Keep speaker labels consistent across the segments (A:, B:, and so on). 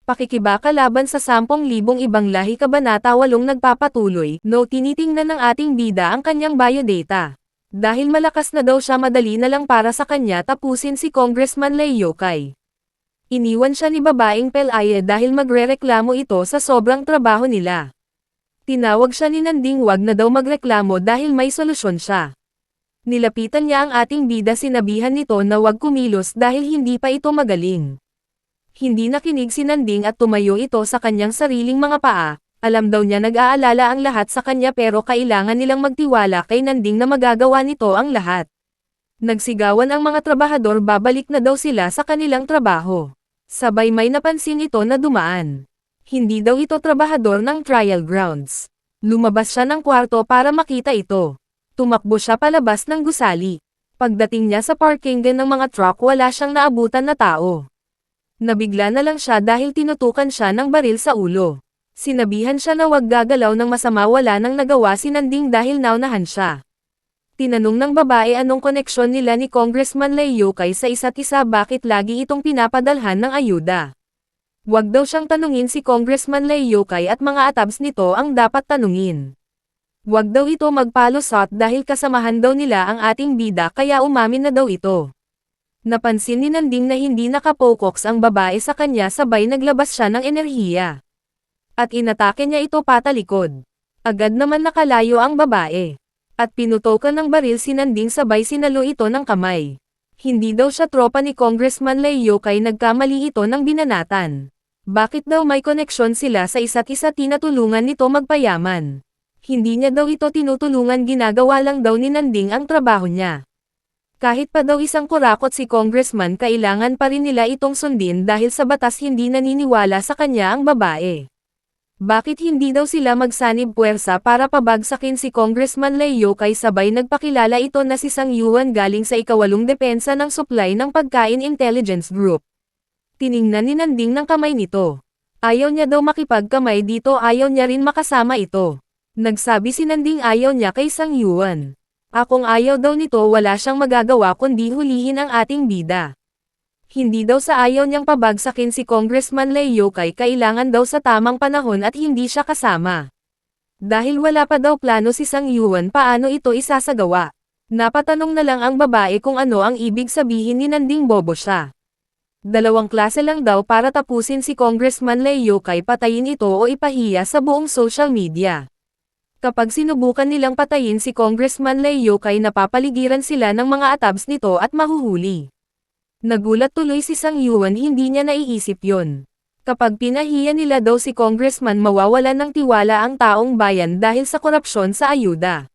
A: Pakikibaka laban sa 10,000 ibang lahi Kabanata 8 nagpapatuloy, no tinitingnan ng ating bida ang kanyang biodata. Dahil malakas na daw siya madali na lang para sa kanya tapusin si Congressman Lei Yokai. Iniwan siya ni babaeng Pelaya dahil magrereklamo ito sa sobrang trabaho nila. Tinawag siya ni Nanding wag na daw magreklamo dahil may solusyon siya. Nilapitan niya ang ating bida sinabihan nito na wag kumilos dahil hindi pa ito magaling. Hindi nakinig si Nanding at tumayo ito sa kanyang sariling mga paa, alam daw niya nag-aalala ang lahat sa kanya pero kailangan nilang magtiwala kay Nanding na magagawa nito ang lahat. Nagsigawan ang mga trabahador babalik na daw sila sa kanilang trabaho. Sabay may napansin ito na dumaan. Hindi daw ito trabahador ng trial grounds. Lumabas siya ng kwarto para makita ito. Tumakbo siya palabas ng gusali. Pagdating niya sa parkingan ng mga truck wala siyang naabutan na tao. Nabigla na lang siya dahil tinutukan siya ng baril sa ulo. Sinabihan siya na wag gagalaw ng masama wala nang nagawa si Nanding dahil naunahan siya. Tinanong ng babae anong koneksyon nila ni Congressman Lei Yokai sa isa't isa bakit lagi itong pinapadalhan ng ayuda. Wag daw siyang tanungin si Congressman Lei Yokai at mga atabs nito ang dapat tanungin. Wag daw ito magpalusot dahil kasamahan daw nila ang ating bida kaya umamin na daw ito. Napansin ni Nanding na hindi nakapokoks ang babae sa kanya sabay naglabas siya ng enerhiya. At inatake niya ito patalikod. Agad naman nakalayo ang babae. At pinutokan ng baril si Nanding sabay sinalo ito ng kamay. Hindi daw siya tropa ni Congressman Lei Yokai nagkamali ito ng binanatan. Bakit daw may koneksyon sila sa isa't isa tinatulungan nito magpayaman? Hindi niya daw ito tinutulungan ginagawa lang daw ni Nanding ang trabaho niya. Kahit pa daw isang kurakot si Congressman kailangan pa rin nila itong sundin dahil sa batas hindi naniniwala sa kanya ang babae. Bakit hindi daw sila magsanib puwersa para pabagsakin si Congressman Lei Yokai sabay nagpakilala ito na si Sang Yuan galing sa ika-8 depensa ng supply ng pagkain intelligence group. Tiningnan ni Nanding ng kamay nito. Ayaw niya daw makipagkamay dito ayaw niya rin makasama ito. Nagsabi si Nanding ayaw niya kay Sang Yuan. Akong ayaw daw nito wala siyang magagawa kundi hulihin ang ating bida. Hindi daw sa ayaw niyang pabagsakin si Congressman Lei Yokai kailangan daw sa tamang panahon at hindi siya kasama. Dahil wala pa daw plano si Sang Yuan paano ito isasagawa. Napatanong na lang ang babae kung ano ang ibig sabihin ni Nanding bobo siya. 2 klase lang daw para tapusin si Congressman Lei Yokai patayin ito o ipahiya sa buong social media. Kapag sinubukan nilang patayin si Congressman Lei Yokai napapaligiran sila ng mga atabs nito at mahuhuli. Nagulat tuloy si Sang Yuan hindi niya naiisip yon. Kapag pinahiya nila daw si Congressman mawawalan ng tiwala ang taong bayan dahil sa korupsyon sa ayuda.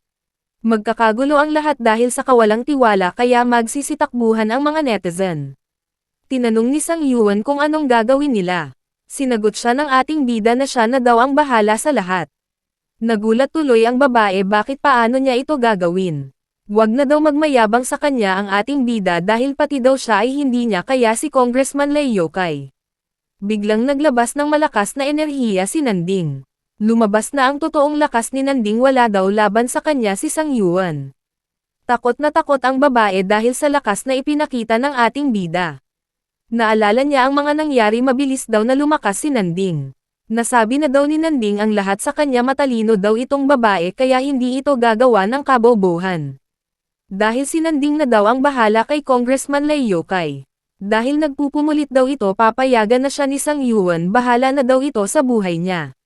A: Magkakagulo ang lahat dahil sa kawalang tiwala kaya magsisitakbuhan ang mga netizen. Tinanong ni Sang Yuan kung anong gagawin nila. Sinagot siya ng ating bida na siya na daw ang bahala sa lahat. Nagulat tuloy ang babae bakit paano niya ito gagawin. Wag na daw magmayabang sa kanya ang ating bida dahil pati daw siya ay hindi niya kaya si Congressman Lei Yokai. Biglang naglabas ng malakas na enerhiya si Nanding. Lumabas na ang totoong lakas ni Nanding wala daw laban sa kanya si Sang Yuan. Takot na takot ang babae dahil sa lakas na ipinakita ng ating bida. Naalala niya ang mga nangyari mabilis daw na lumakas si Nanding. Nasabi na daw ni Nanding ang lahat sa kanya matalino daw itong babae kaya hindi ito gagawa ng kabobohan. Dahil si Nanding na daw ang bahala kay Congressman Lei Yokai. Dahil nagpupumulit daw ito papayagan na siya ni Sang Yuan bahala na daw ito sa buhay niya.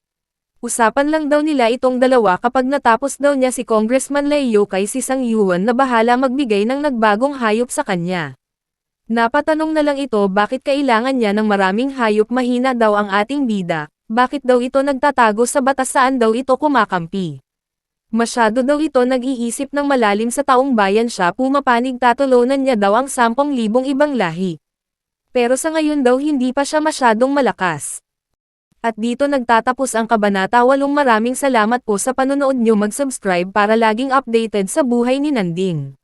A: Usapan lang daw nila itong dalawa kapag natapos daw niya si Congressman Lei Yokai si Sang Yuan na bahala magbigay ng nagbagong hayop sa kanya. Napatanong na lang ito bakit kailangan niya ng maraming hayop mahina daw ang ating bida. Bakit daw ito nagtatago sa batas saan daw ito kumakampi? Masyado daw ito nag-iisip ng malalim sa taong bayan siya pumapanig tatulunan niya daw ang 10,000 ibang lahi. Pero sa ngayon daw hindi pa siya masyadong malakas. At dito nagtatapos ang Kabanata 8 maraming salamat po sa panonood nyo mag-subscribe para laging updated sa buhay ni Nanding.